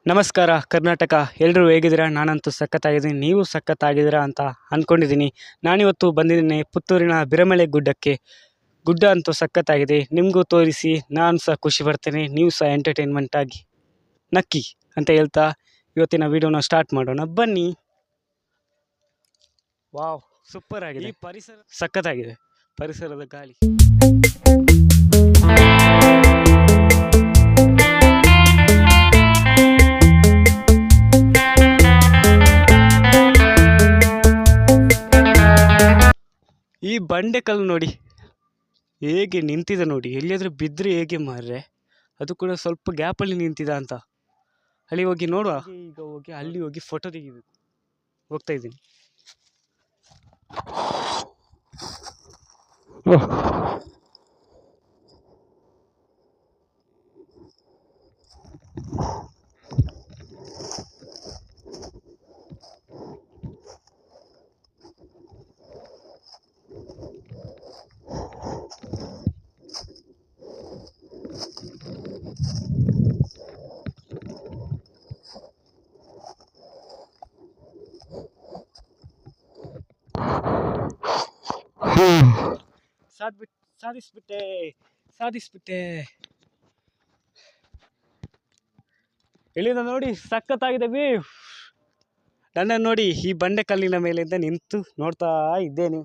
ನಮಸ್ಕಾರ ಕರ್ನಾಟಕ, ಎಲ್ಲರೂ ಹೇಗಿದ್ದೀರಾ? ನಾನಂತೂ ಸಖತ್ತಾಗಿದ್ದೀನಿ, ನೀವು ಸಖತ್ತಾಗಿದ್ದೀರಾ ಅಂತ ಅಂದ್ಕೊಂಡಿದ್ದೀನಿ. ನಾನಿವತ್ತು ಬಂದಿದ್ದೀನಿ ಪುತ್ತೂರಿನ ಬಿರಮಳೆ ಗುಡ್ಡಕ್ಕೆ. ಗುಡ್ಡ ಅಂತೂ ಸಖತ್ತಾಗಿದೆ, ನಿಮಗೂ ತೋರಿಸಿ ನಾನು ಸಹ ಖುಷಿ ಪಡ್ತೇನೆ, ನೀವು ಸಹ ಎಂಟರ್ಟೈನ್ಮೆಂಟ್ ಆಗಿ ನಕ್ಕಿ ಅಂತ ಹೇಳ್ತಾ ಇವತ್ತಿನ ವಿಡಿಯೋನ ಸ್ಟಾರ್ಟ್ ಮಾಡೋಣ, ಬನ್ನಿ. ವಾವ್, ಸೂಪರ್ ಆಗಿದೆ, ಈ ಪರಿಸರ ಸಖತ್ತಾಗಿದೆ, ಪರಿಸರದ ಗಾಳಿ. ಈ ಬಂಡೆಕಲ್ಲು ನೋಡಿ ಹೇಗೆ ನಿಂತಿದೆ ನೋಡಿ, ಎಲ್ಲಿಯಾದರೂ ಬಿದ್ದರೆ ಹೇಗೆ ಮಾರ್ರೆ, ಅದು ಕೂಡ ಸ್ವಲ್ಪ ಗ್ಯಾಪಲ್ಲಿ ನಿಂತಿದ ಅಂತ. ಅಲ್ಲಿ ಹೋಗಿ ನೋಡುವ, ಈಗ ಹೋಗಿ ಅಲ್ಲಿ ಹೋಗಿ ಫೋಟೋ ತೆಗಿಬೇಕು, ಹೋಗ್ತಾ ಇದ್ದೀನಿ. ಸಾಧಿಸ್ಬಿಟ್ಟೆ. ಎಲ್ಲಿಂದ ನೋಡಿ ಸಖತ್ತಾಗಿದೆ ವ್ಯೂ. ನನ್ನನ್ನು ನೋಡಿ ಈ ಬಂಡೆ ಕಲ್ಲಿನ ಮೇಲಿಂದ ನಿಂತು ನೋಡ್ತಾ ಇದ್ದೇನೆ.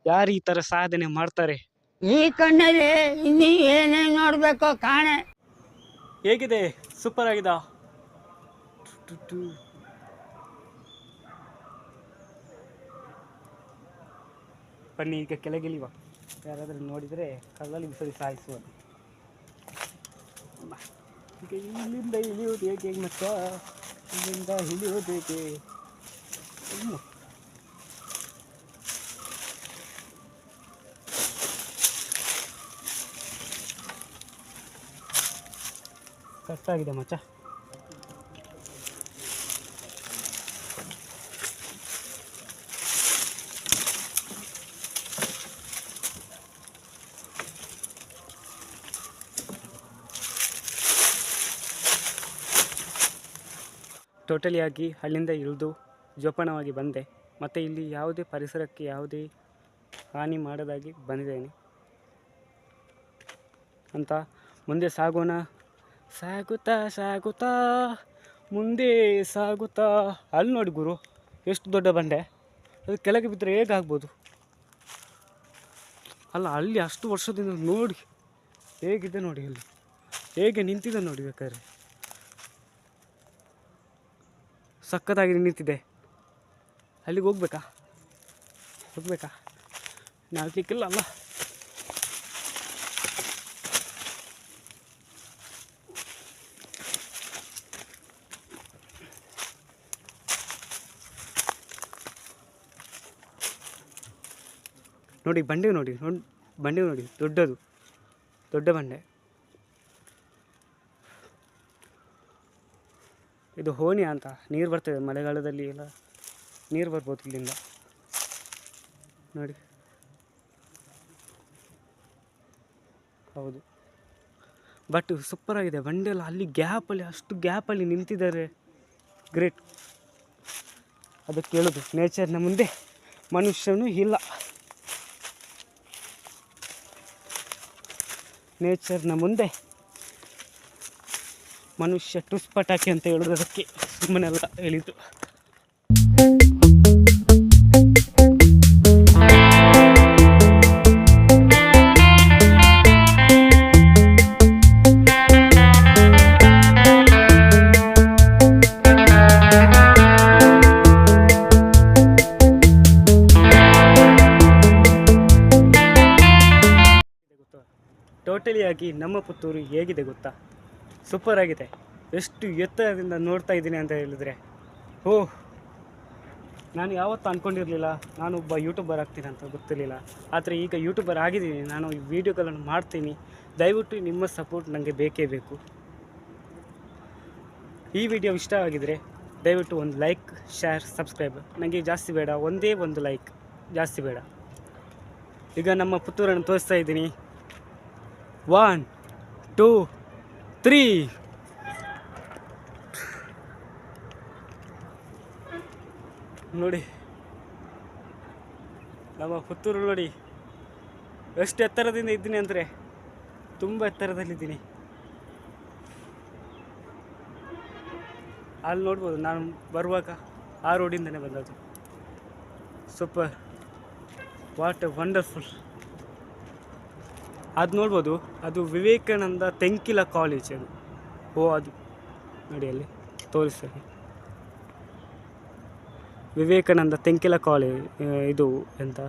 ಯಾರು ಈ ತರ ಸಾಧನೆ ಮಾಡ್ತಾರೆ? ಈ ಕಣ್ಣಲ್ಲಿ ಇನ್ನೀ ಏನೇನು ನೋಡ್ಬೇಕೋ ಕಾಣೆ. ಹೇಗಿದೆ? ಸೂಪರ್ ಆಗಿದೆ. ಬನ್ನಿ ಈಗ ಕೆಳಗಿಳಿಯುವ. ಯಾರಾದರೂ ನೋಡಿದರೆ ಕಲ್ಲಲ್ಲಿ ಬಿಸಿಲು ಸಾಯಿಸುವ. ಈಗ ಇಲ್ಲಿಂದ ಇಳಿಯೋದು ಹೇಗೆ ಮತ್ತೆ? ಇಲ್ಲಿಂದ ಇಳಿಯೋದು ಹೇಗೆ? ಕಷ್ಟಾಗಿದೆ ಮಚ್ಚ. ಟೋಟಲಿ ಆಗಿ ಅಲ್ಲಿಂದ ಇಳಿದು ಜೋಪಾನವಾಗಿ ಬಂದೆ. ಮತ್ತು ಇಲ್ಲಿ ಯಾವುದೇ ಪರಿಸರಕ್ಕೆ ಯಾವುದೇ ಹಾನಿ ಮಾಡದಾಗಿ ಬಂದಿದ್ದೇನೆ ಅಂತ. ಮುಂದೆ ಸಾಗೋಣ, ಸಾಗುತ್ತಾ ಮುಂದೆ ಸಾಗುತ್ತಾ. ಅಲ್ಲಿ ನೋಡಿ ಗುರು, ಎಷ್ಟು ದೊಡ್ಡ ಬಂಡೆ, ಅದು ಕೆಳಗೆ ಬಿದ್ದರೆ ಹೇಗಾಗ್ಬೋದು ಅಲ್ಲ. ಅಲ್ಲಿ ಅಷ್ಟು ವರ್ಷದಿಂದ ನೋಡಿ ಹೇಗಿದೆ ನೋಡಿ, ಅಲ್ಲಿ ಹೇಗೆ ನಿಂತಿದೆ ನೋಡಿ. ಬೇಕಾದ್ರೆ ಸಖತ್ತಾಗಿ ನಿಂತಿದೆ. ಅಲ್ಲಿಗೆ ಹೋಗ್ಬೇಕಾ? ನಾಲ್ಕಲಿಕ್ಕಿಲ್ಲ ಅಲ್ಲ. ನೋಡಿ ಬಂಡೆ ನೋಡಿ, ದೊಡ್ಡ ಬಂಡೆ. ಇದು ಹೋನಿ ಅಂತ, ನೀರು ಬರ್ತದೆ ಮಳೆಗಾಲದಲ್ಲಿ ಎಲ್ಲ ನೀರು ಬರ್ಬೋದು ಇಲ್ಲಿಂದ ನೋಡಿ. ಹೌದು, ಬಟ್ ಸೂಪರ್ ಆಗಿದೆ ಬಂಡೆ ಎಲ್ಲ. ಅಲ್ಲಿ ಗ್ಯಾಪಲ್ಲಿ, ಅಷ್ಟು ಗ್ಯಾಪಲ್ಲಿ ನಿಂತಿದ್ದಾರೆ, ಗ್ರೇಟ್. ಅದಕ್ಕೆ ಹೇಳೋದು, ನೇಚರ್ನ ಮುಂದೆ ಮನುಷ್ಯನೂ ಇಲ್ಲ. ನೇಚರ್ನ ಮುಂದೆ ಮನುಷ್ಯ ಟುಸ್ ಪಟಾಕಿ ಅಂತ ಹೇಳೋದಕ್ಕೆ ಸುಮ್ಮನೆಲ್ಲ ಹೇಳಿದ್ದು. ಟೋಟಲಿ ಆಗಿ ನಮ್ಮ ಪುತ್ತೂರು ಹೇಗಿದೆ ಗೊತ್ತಾ? ಸೂಪರ್ ಆಗಿದೆ. ಎಷ್ಟು ಎತ್ತರದಿಂದ ನೋಡ್ತಾ ಇದ್ದೀನಿ ಅಂತ ಹೇಳಿದರೆ, ಓಹ್, ನಾನು ಯಾವತ್ತೂ ಅಂದ್ಕೊಂಡಿರಲಿಲ್ಲ ನಾನೊಬ್ಬ ಯೂಟ್ಯೂಬರ್ ಆಗ್ತೀನಿ ಅಂತ, ಗೊತ್ತಿರಲಿಲ್ಲ. ಆದರೆ ಈಗ ಯೂಟ್ಯೂಬರ್ ಆಗಿದ್ದೀನಿ, ನಾನು ಈ ವಿಡಿಯೋಗಳನ್ನು ಮಾಡ್ತೀನಿ. ದಯವಿಟ್ಟು ನಿಮ್ಮ ಸಪೋರ್ಟ್ ನನಗೆ ಬೇಕೇ ಬೇಕು. ಈ ವಿಡಿಯೋ ಇಷ್ಟ ಆಗಿದರೆ ದಯವಿಟ್ಟು ಒಂದು ಲೈಕ್, ಶೇರ್, ಸಬ್ಸ್ಕ್ರೈಬ್. ನನಗೆ ಜಾಸ್ತಿ ಬೇಡ, ಒಂದೇ ಒಂದು ಲೈಕ್, ಜಾಸ್ತಿ ಬೇಡ. ಈಗ ನಮ್ಮ ಪುತ್ತೂರನ್ನು ತೋರಿಸ್ತಾ ಇದ್ದೀನಿ. 1 2 3 ನೋಡಿ ನಮ್ಮ ಪುತ್ತೂರು ನೋಡಿ ಎಷ್ಟು ಎತ್ತರದಿಂದ ಇದ್ದೀನಿ ಅಂದರೆ ತುಂಬ ಎತ್ತರದಲ್ಲಿದ್ದೀನಿ. ಅಲ್ಲಿ ನೋಡ್ಬೋದು, ನಾನು ಬರುವಾಗ ಆ ರೋಡಿಂದನೇ ಬಂದದ್ದು. Super, what A wonderful. ಅದು ನೋಡ್ಬೋದು, ಅದು ವಿವೇಕಾನಂದ ತೆಂಕಿಲ ಕಾಲೇಜ್ ಅದು. ಅದು ನೋಡಿ ಅಲ್ಲಿ ತೋರಿಸ್ತಾರೆ, ವಿವೇಕಾನಂದ ತೆಂಕಿಲ ಕಾಲೇಜ್. ಇದು ಎಂತ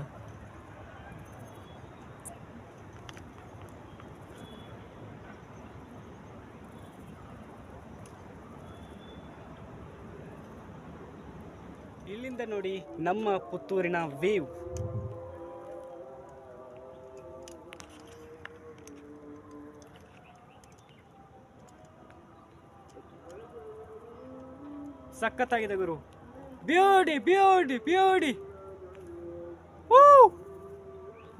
ಇಲ್ಲಿಂದ ನೋಡಿ ನಮ್ಮ ಪುತ್ತೂರಿನ ವೇವ್. ಸಖತ್ತಾಗಿದೆ ಗುರು, ಬ್ಯೂಟಿ ಬ್ಯೂಟಿ ಬ್ಯೂಟಿ.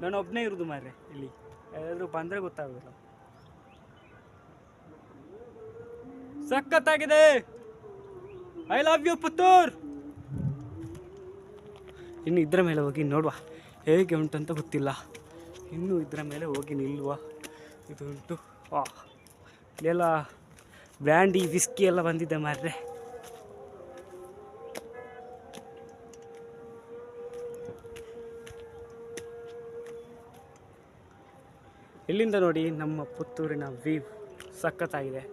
ನಾನು ಒಬ್ಬನೇ ಇರೋದು ಮಾರ್ರೆ ಇಲ್ಲಿ, ಯಾರಾದ್ರೂ ಬಂದರೆ ಗೊತ್ತಾಗೋದಿಲ್ಲ. ಸಖತ್ತಾಗಿದೆ, ಐ ಲವ್ ಯು ಪುತ್ತೂರ್. ಇನ್ನು ಇದರ ಮೇಲೆ ಹೋಗಿ ನೋಡುವ ಹೇಗೆ ಉಂಟಂತ ಗೊತ್ತಿಲ್ಲ. ಇನ್ನೂ ಇದರ ಮೇಲೆ ಹೋಗಿ ನಿಲ್ಲುವ. ಇದು ಉಂಟು, ಇಲ್ಲೆಲ್ಲ ಬ್ರ್ಯಾಂಡಿ ವಿಸ್ಕಿ ಎಲ್ಲ ಬಂದಿದೆ ಮಾರ್ರೆ. ಇಲ್ಲಿಂದ ನೋಡಿ ನಮ್ಮ ಪುತ್ತೂರಿನ ವ್ಯೂ ಸಖತ್ತಾಗಿದೆ.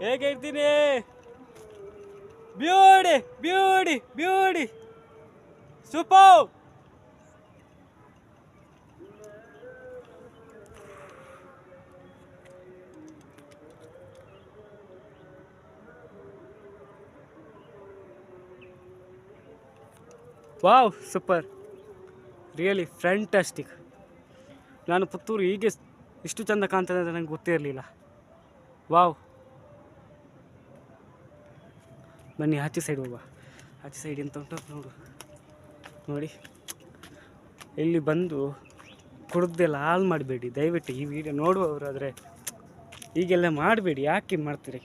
ಹೇಗೆ ಇರ್ತೀನಿ, beauty beauty beauty, super. Wow, super, really fantastic. ನಾನು ಪುತ್ತೂರು ಹೀಗೆ ಇಷ್ಟು ಚಂದ ಕಾಣ್ತದೆ ಅಂತ ನನಗೆ ಗೊತ್ತಿರಲಿಲ್ಲ. ವಾವ್. ಬನ್ನಿ ಆಚೆ ಸೈಡ್ ಹೋಗುವ. ಆಚೆ ಸೈಡ್ ಎಂತ ಉಂಟು ನೋಡಿ. ಇಲ್ಲಿ ಬಂದು ಕುಡ್ದೆಲ್ಲ ಹಾಳು ಮಾಡಬೇಡಿ ದಯವಿಟ್ಟು. ಈ ವಿಡಿಯೋ ನೋಡುವವರಾದರೆ ಹೀಗೆಲ್ಲ ಮಾಡಬೇಡಿ. ಯಾಕೆ ಮಾಡ್ತೀರಿ?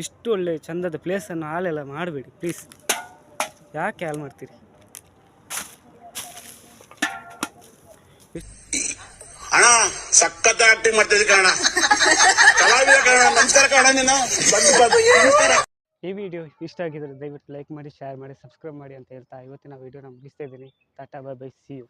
ಇಷ್ಟು ಒಳ್ಳೆ ಚಂದದ ಪ್ಲೇಸನ್ನು ಹಾಳೆಲ್ಲ ಮಾಡಬೇಡಿ ಪ್ಲೀಸ್. ಯಾಕೆ ಹಾಳು ಮಾಡ್ತೀರಿ? ಅಣ್ಣ ಸಖತ್ ಆಕ್ಟಿಂಗ್ ಮಾಡ್ತಿದ್ದೆ ಕಣ, ಕಲಾವಿದ ಕಣ. ನಮಸ್ಕಾರ ಕಣ, ನೀನು ನಮಸ್ಕಾರ. ಈ ವಿಡಿಯೋ ಇಷ್ಟ ಆಗಿದ್ರೆ ದಯವಿಟ್ಟು ಲೈಕ್ ಮಾಡಿ, ಶೇರ್ ಮಾಡಿ, ಸಬ್ಸ್ಕ್ರೈಬ್ ಮಾಡಿ ಅಂತ ಹೇಳ್ತಾ ಇವತ್ತಿನ ವಿಡಿಯೋನ ಮುಗಿಸ್ತಾ ಇದ್ದೀನಿ. Tata, bye bye, see you.